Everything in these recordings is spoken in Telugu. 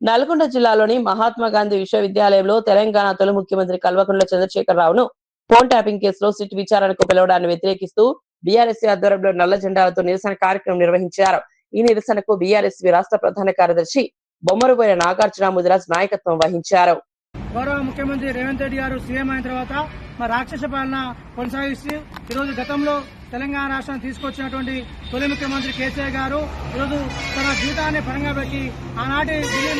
నల్గొండ జిల్లాలోని మహాత్మా గాంధీ విశ్వవిద్యాలయంలో తెలంగాణ తొలి ముఖ్యమంత్రి కల్వకుంట్ల చంద్రశేఖరరావును ఫోన్ ట్యాపింగ్ కేసులో సిట్ విచారణకు పిలవడాన్ని వ్యతిరేకిస్తూ బీఆర్ఎస్ ఆధ్వర్యంలో నల్ల జెండాలతో నిరసన కార్యక్రమం నిర్వహించారు. ఈ నిరసనకు బీఆర్ఎస్ రాష్ట్ర ప్రధాన కార్యదర్శి బొమ్మరుబోయిన నాగార్జున ముదిరాజ్ నాయకత్వం వహించారు. గౌరవ ముఖ్యమంత్రి రేవంత్ రెడ్డి గారు సీఎం అయిన తర్వాత రాక్షస పాలన కొనసాగిస్తూ ఈరోజు గతంలో తెలంగాణ రాష్ట్రాన్ని తీసుకొచ్చినటువంటి తొలి ముఖ్యమంత్రి కేసీఆర్ గారు ఈరోజు తన జీవితాన్ని పరంగా పెట్టి ఆనాటి ఢిల్లీ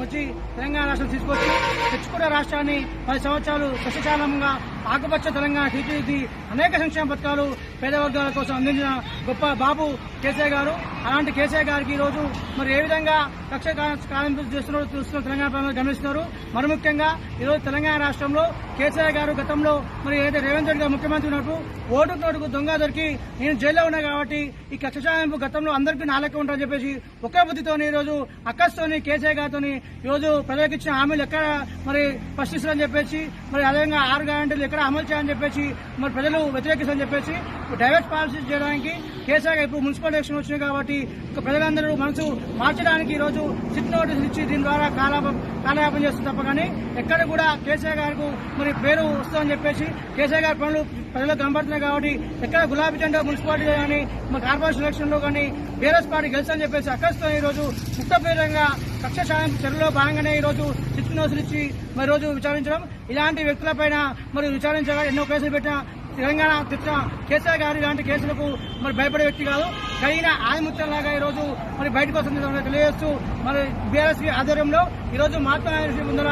వచ్చి తెలంగాణ రాష్ట్రం తీసుకొచ్చి తెచ్చుకున్న రాష్ట్రాన్ని 10 సంవత్సరాలు సస్యశాలంగా ఆకుపచ్చ తెలంగాణ తీర్చిదిద్ది అనేక సంక్షేమ పథకాలు పేద వర్గాల కోసం అందించిన గొప్ప బాబు కేసీఆర్ గారు. అలాంటి కేసీఆర్ గారికి ఈరోజు మరి ఏ విధంగా కక్ష కాలం చేస్తున్నారో చూస్తున్న తెలంగాణ ప్రజలు గమనిస్తున్నారు. మరి ముఖ్యంగా ఈరోజు తెలంగాణ రాష్ట్రంలో కేసీఆర్ గారు గతంలో మరి ఏదైతే రేవంత్ రెడ్డి గారు ముఖ్యమంత్రి ఉన్నప్పుడు ఓటుకు దొంగ దొరికి నేను జైల్లో ఉన్నా కాబట్టి ఈ కక్ష సాధింపు గతంలో అందరికీ నాలెక్క ఉంటారని చెప్పేసి ఒకే బుద్ధితోని ఈరోజు అక్కస్తోని కేసీఆర్ గారితో ఈరోజు ప్రజలకు ఇచ్చిన హామీలు ఎక్కడ మరి ప్రశ్నిస్తారని చెప్పేసి మరి అదేవిధంగా 6 గ్యారెంటీలు ఎక్కడ అమలు చేయాలని చెప్పేసి మరి ప్రజలు వ్యతిరేకిస్తారని చెప్పేసి డైవర్ట్ పాలసీ చేయడానికి కేసీఆర్ గారు ఇప్పుడు మున్సిపల్ ఎలక్షన్ వచ్చినాయి కాబట్టి ప్రజలందరూ మనసు మార్చడానికి ఈరోజు సిట్ నోటీసులు ఇచ్చి దీని ద్వారా కాలయాపన చేస్తుంది తప్ప కానీ ఎక్కడ కూడా కేసీఆర్ గారికి మరి పేరు వస్తుందని చెప్పేసి కేసీఆర్ గారి పనులు ప్రజలకు కనబడుతున్నాయి కాబట్టి ఎక్కడ గులాబీ జెండా మున్సిపాలిటీ కానీ మరి కార్పొరేషన్ ఎలక్షన్ లో కానీ బీఆర్ఎస్ పార్టీ గెలుస్తని చెప్పేసి అక్కస్తో ఈ రోజు ముక్తపూర్వకంగా కక్ష సాధింపు చర్యలో భాగంగానే ఈ రోజు సిట్ నోటీసులు ఇచ్చి మరి రోజు విచారించడం ఇలాంటి వ్యక్తులపైన మరి విచారించగా ఎన్నో కేసులు పెట్టిన తెలంగాణ తెచ్చిన కేసీఆర్ గారు ఇలాంటి కేసులకు మరి భయపడే వ్యక్తి కాదు. కలిగిన ఆదిముత్యంలాగా ఈ రోజు మరి బయటకు వస్తుంది తెలియజేస్తూ మరి బీఆర్ఎస్ ఆధ్వర్యంలో ఈ రోజు మహాత్మా గాంధీ ముందర